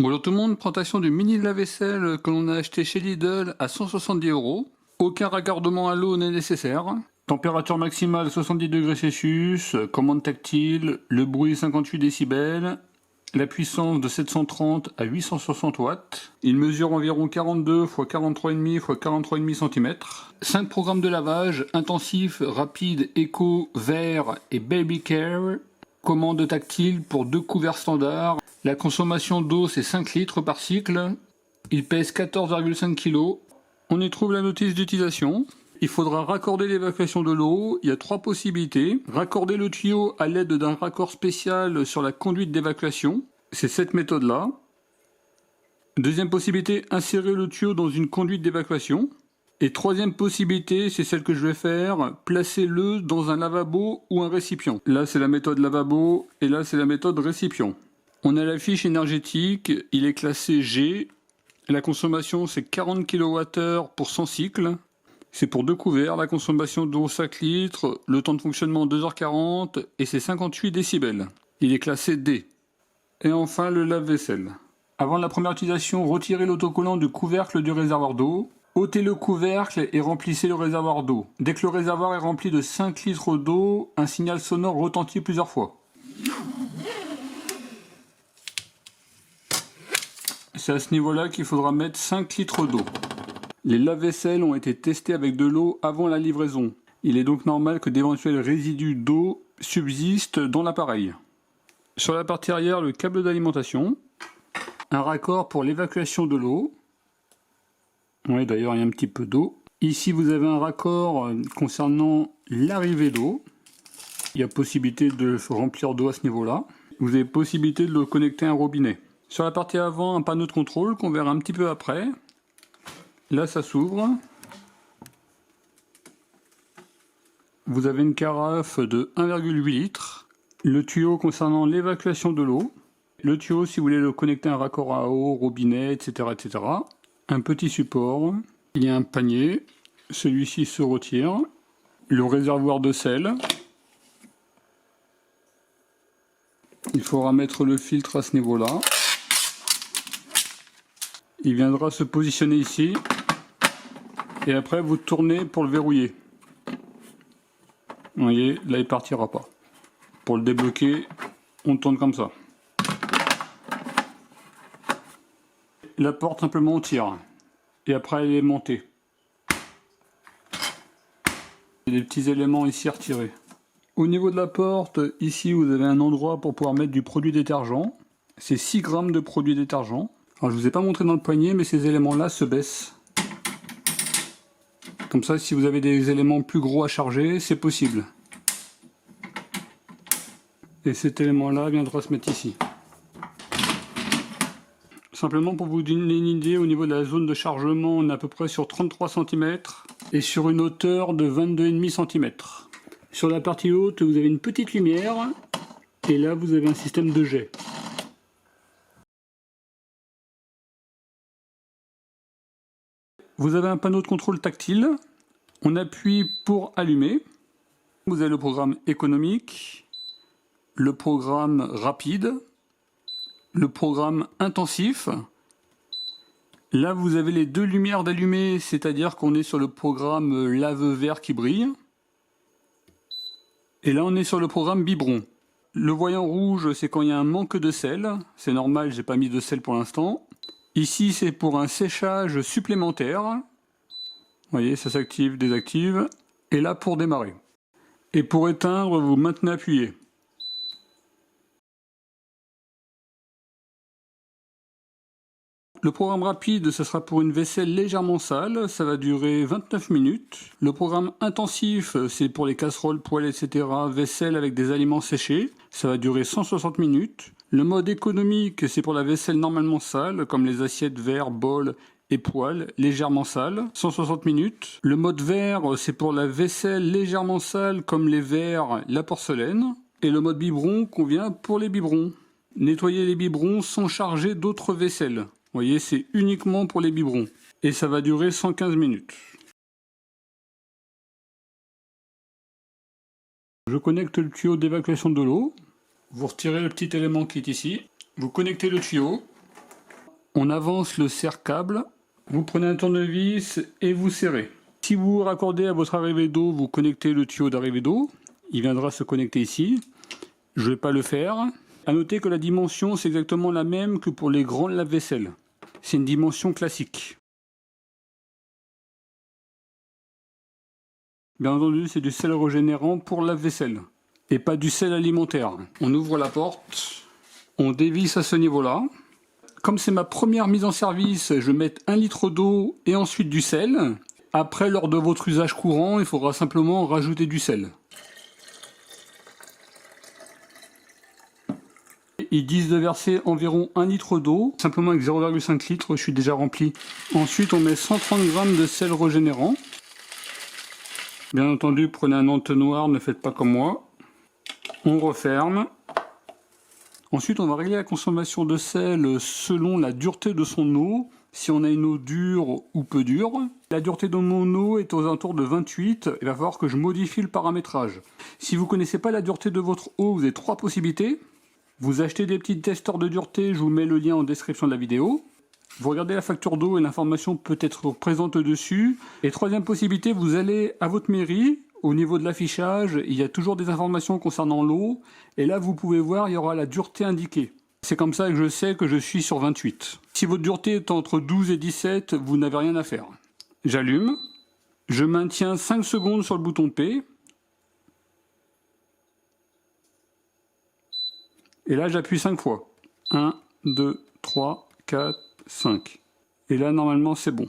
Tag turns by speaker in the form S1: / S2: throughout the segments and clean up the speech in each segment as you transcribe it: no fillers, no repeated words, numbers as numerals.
S1: Bonjour tout le monde, présentation du mini lave-vaisselle que l'on a acheté chez Lidl à 170 €. Aucun raccordement à l'eau n'est nécessaire. Température maximale 70 degrés Celsius, commande tactile, le bruit 58 décibels, la puissance de 730 à 860 watts. Il mesure environ 42 x 43,5 x 43,5 cm. 5 programmes de lavage, intensif, rapide, éco, vert et baby care. Commande tactile pour 2 couverts standards. La consommation d'eau c'est 5 litres par cycle. Il pèse 14,5 kg. On y trouve la notice d'utilisation. Il faudra raccorder l'évacuation de l'eau. Il y a 3 possibilités. Raccorder le tuyau à l'aide d'un raccord spécial sur la conduite d'évacuation. C'est cette méthode-là. Deuxième possibilité, insérer le tuyau dans une conduite d'évacuation. Et troisième possibilité, c'est celle que je vais faire, placez-le dans un lavabo ou un récipient. Là, c'est la méthode lavabo et là, c'est la méthode récipient. On a la fiche énergétique, il est classé G. La consommation, c'est 40 kWh pour 100 cycles. C'est pour 2 couverts, la consommation d'eau 5 litres, le temps de fonctionnement 2h40 et c'est 58 décibels. Il est classé D. Et enfin, le lave-vaisselle. Avant la première utilisation, retirez l'autocollant du couvercle du réservoir d'eau. Ôtez le couvercle et remplissez le réservoir d'eau. Dès que le réservoir est rempli de 5 litres d'eau, un signal sonore retentit plusieurs fois. C'est à ce niveau-là qu'il faudra mettre 5 litres d'eau. Les lave-vaisselles ont été testés avec de l'eau avant la livraison. Il est donc normal que d'éventuels résidus d'eau subsistent dans l'appareil. Sur la partie arrière, le câble d'alimentation. Un raccord pour l'évacuation de l'eau. Oui, d'ailleurs, il y a un petit peu d'eau. Ici, vous avez un raccord concernant l'arrivée d'eau. Il y a possibilité de remplir d'eau à ce niveau-là. Vous avez possibilité de le connecter à un robinet. Sur la partie avant, un panneau de contrôle qu'on verra un petit peu après. Là, ça s'ouvre. Vous avez une carafe de 1,8 litres. Le tuyau concernant l'évacuation de l'eau. Le tuyau, si vous voulez le connecter à un raccord à eau, robinet, etc., etc. Un petit support, il y a un panier, celui-ci se retire, le réservoir de sel, il faudra mettre le filtre à ce niveau-là, il viendra se positionner ici, et après vous tournez pour le verrouiller. Vous voyez, là il partira pas. Pour le débloquer, on tourne comme ça. La porte simplement on tire et après elle est montée. Il y a des petits éléments ici à retirer. Au niveau de la porte, ici vous avez un endroit pour pouvoir mettre du produit détergent. C'est 6 grammes de produit détergent. Alors je ne vous ai pas montré dans le poignet, mais ces éléments là se baissent. Comme ça, si vous avez des éléments plus gros à charger, c'est possible. Et cet élément là viendra se mettre ici. Simplement pour vous donner une idée, au niveau de la zone de chargement, on est à peu près sur 33 cm et sur une hauteur de 22,5 cm. Sur la partie haute, vous avez une petite lumière et là vous avez un système de jet. Vous avez un panneau de contrôle tactile. On appuie pour allumer. Vous avez le programme économique, le programme rapide, le programme intensif. Là, vous avez les 2 lumières d'allumer, c'est-à-dire qu'on est sur le programme lave vert qui brille. Et là, on est sur le programme biberon. Le voyant rouge, c'est quand il y a un manque de sel. C'est normal, j'ai pas mis de sel pour l'instant. Ici, c'est pour un séchage supplémentaire. Vous voyez, ça s'active, désactive. Et là, pour démarrer. Et pour éteindre, vous maintenez appuyé. Le programme rapide, ce sera pour une vaisselle légèrement sale, ça va durer 29 minutes. Le programme intensif, c'est pour les casseroles, poêles, etc., vaisselle avec des aliments séchés, ça va durer 160 minutes. Le mode économique, c'est pour la vaisselle normalement sale, comme les assiettes, verres, bols et poêles, légèrement sales, 160 minutes. Le mode vert, c'est pour la vaisselle légèrement sale, comme les verres, la porcelaine. Et le mode biberon convient pour les biberons. Nettoyer les biberons sans charger d'autres vaisselles. Vous voyez, c'est uniquement pour les biberons. Et ça va durer 115 minutes. Je connecte le tuyau d'évacuation de l'eau. Vous retirez le petit élément qui est ici. Vous connectez le tuyau. On avance le serre-câble. Vous prenez un tournevis et vous serrez. Si vous raccordez à votre arrivée d'eau, vous connectez le tuyau d'arrivée d'eau. Il viendra se connecter ici. Je ne vais pas le faire. A noter que la dimension, c'est exactement la même que pour les grands lave-vaisselle. C'est une dimension classique. Bien entendu, c'est du sel régénérant pour lave-vaisselle et pas du sel alimentaire. On ouvre la porte, on dévisse à ce niveau-là. Comme c'est ma première mise en service, je vais mettre 1 litre d'eau et ensuite du sel. Après, lors de votre usage courant, il faudra simplement rajouter du sel. Ils disent de verser environ 1 litre d'eau, simplement avec 0,5 litres, je suis déjà rempli. Ensuite, on met 130 g de sel régénérant. Bien entendu, prenez un entonnoir, ne faites pas comme moi. On referme. Ensuite, on va régler la consommation de sel selon la dureté de son eau, si on a une eau dure ou peu dure. La dureté de mon eau est aux alentours de 28, il va falloir que je modifie le paramétrage. Si vous ne connaissez pas la dureté de votre eau, vous avez 3 possibilités. Vous achetez des petits testeurs de dureté, je vous mets le lien en description de la vidéo. Vous regardez la facture d'eau et l'information peut être présente dessus. Et troisième possibilité, vous allez à votre mairie, au niveau de l'affichage, il y a toujours des informations concernant l'eau. Et là, vous pouvez voir, il y aura la dureté indiquée. C'est comme ça que je sais que je suis sur 28. Si votre dureté est entre 12 et 17, vous n'avez rien à faire. J'allume. Je maintiens 5 secondes sur le bouton P. Et là, j'appuie 5 fois. 1, 2, 3, 4, 5. Et là, normalement, c'est bon.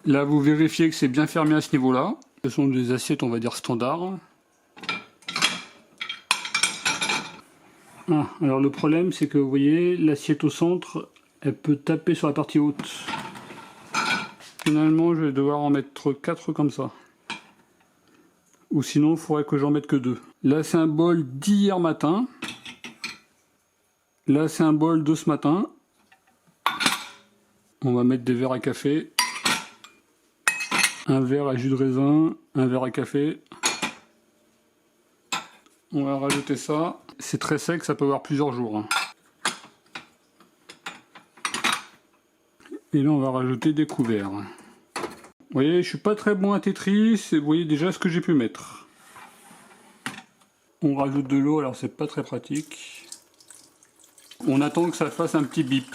S1: Là, vous vérifiez que c'est bien fermé à ce niveau-là. Ce sont des assiettes, on va dire, standards. Ah, alors le problème, c'est que vous voyez, l'assiette au centre, elle peut taper sur la partie haute. Finalement, je vais devoir en mettre 4 comme ça. Ou sinon, il faudrait que j'en mette que 2. Là, c'est un bol d'hier matin. Là, c'est un bol de ce matin. On va mettre des verres à café. Un verre à jus de raisin. Un verre à café. On va rajouter ça. C'est très sec, ça peut avoir plusieurs jours. Et là, on va rajouter des couverts. Vous voyez, je suis pas très bon à Tetris, et vous voyez déjà ce que j'ai pu mettre. On rajoute de l'eau, alors c'est pas très pratique. On attend que ça fasse un petit bip.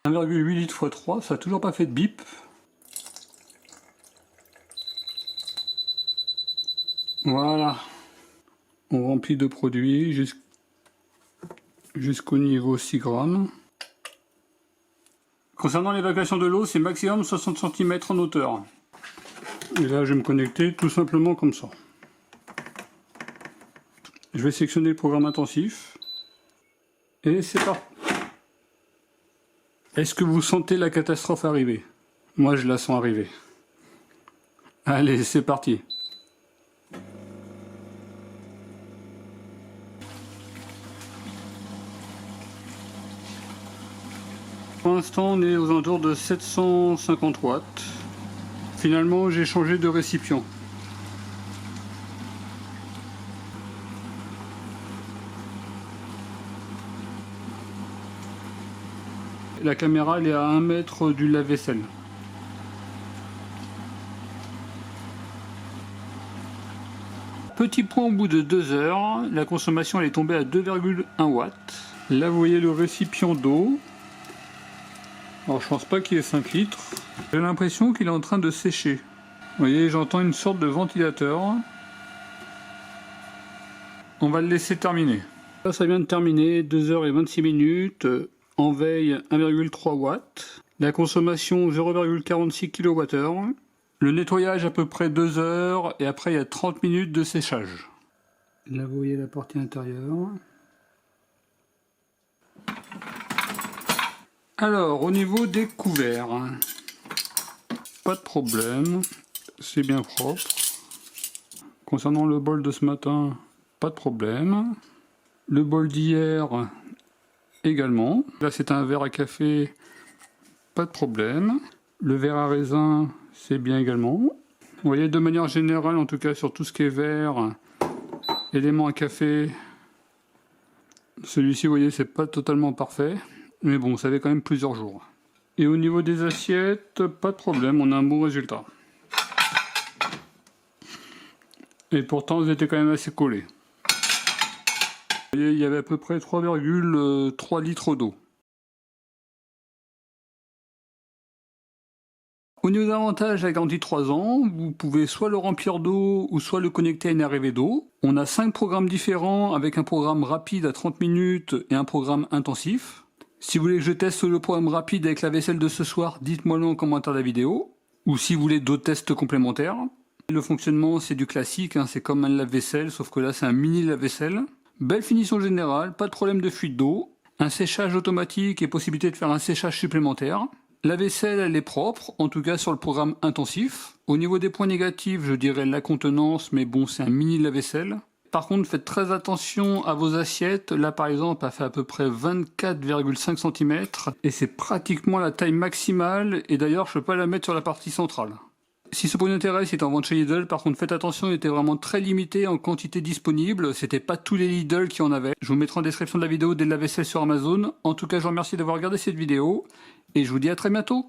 S1: « 1,8 litre x 3, ça n'a toujours pas fait de bip. Voilà. On remplit de produits jusqu'au niveau 6 grammes. Concernant l'évacuation de l'eau, c'est maximum 60 cm en hauteur. Et là, je vais me connecter tout simplement comme ça. Je vais sélectionner le programme intensif. Et c'est parti. Est-ce que vous sentez la catastrophe arriver? Moi, je la sens arriver. Allez, c'est parti. Pour l'instant, on est aux alentours de 750 watts. Finalement, j'ai changé de récipient. La caméra, elle est à 1 mètre du lave-vaisselle. Petit point au bout de 2 heures, la consommation elle est tombée à 2,1 watts. Là, vous voyez le récipient d'eau. Alors, je pense pas qu'il y ait 5 litres. J'ai l'impression qu'il est en train de sécher. Vous voyez, j'entends une sorte de ventilateur. On va le laisser terminer. Là, ça vient de terminer, 2h26 minutes. En veille, 1,3 watts. La consommation, 0,46 kWh. Le nettoyage, à peu près 2 heures. Et après, il y a 30 minutes de séchage. Là, vous voyez la partie intérieure. Alors, au niveau des couverts, pas de problème, c'est bien propre. Concernant le bol de ce matin, pas de problème. Le bol d'hier, également. Là, c'est un verre à café, pas de problème. Le verre à raisin, c'est bien également. Vous voyez, de manière générale, en tout cas sur tout ce qui est verre, éléments à café, celui-ci, vous voyez, c'est pas totalement parfait, mais bon, ça fait quand même plusieurs jours. Et au niveau des assiettes, pas de problème, on a un bon résultat. Et pourtant, ils étaient quand même assez collés. Vous voyez, il y avait à peu près 3,3 litres d'eau. Au niveau des avantages, la garantie 3 ans, vous pouvez soit le remplir d'eau ou soit le connecter à une arrivée d'eau. On a 5 programmes différents avec un programme rapide à 30 minutes et un programme intensif. Si vous voulez que je teste le programme rapide avec la vaisselle de ce soir, dites-moi-le en commentaire de la vidéo. Ou si vous voulez d'autres tests complémentaires. Le fonctionnement, c'est du classique, hein, c'est comme un lave-vaisselle, sauf que là c'est un mini lave-vaisselle. Belle finition générale, pas de problème de fuite d'eau. Un séchage automatique et possibilité de faire un séchage supplémentaire. La vaisselle, elle est propre, en tout cas sur le programme intensif. Au niveau des points négatifs, je dirais la contenance, mais bon, c'est un mini lave-vaisselle. Par contre, faites très attention à vos assiettes. Là, par exemple, elle fait à peu près 24,5 cm et c'est pratiquement la taille maximale. Et d'ailleurs, je ne peux pas la mettre sur la partie centrale. Si ce produit intéresse, il est en vente chez Lidl. Par contre, faites attention, il était vraiment très limité en quantité disponible. C'était pas tous les Lidl qui en avaient. Je vous mettrai en description de la vidéo des lave-vaisselle sur Amazon. En tout cas, je vous remercie d'avoir regardé cette vidéo et je vous dis à très bientôt.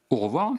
S1: Au revoir.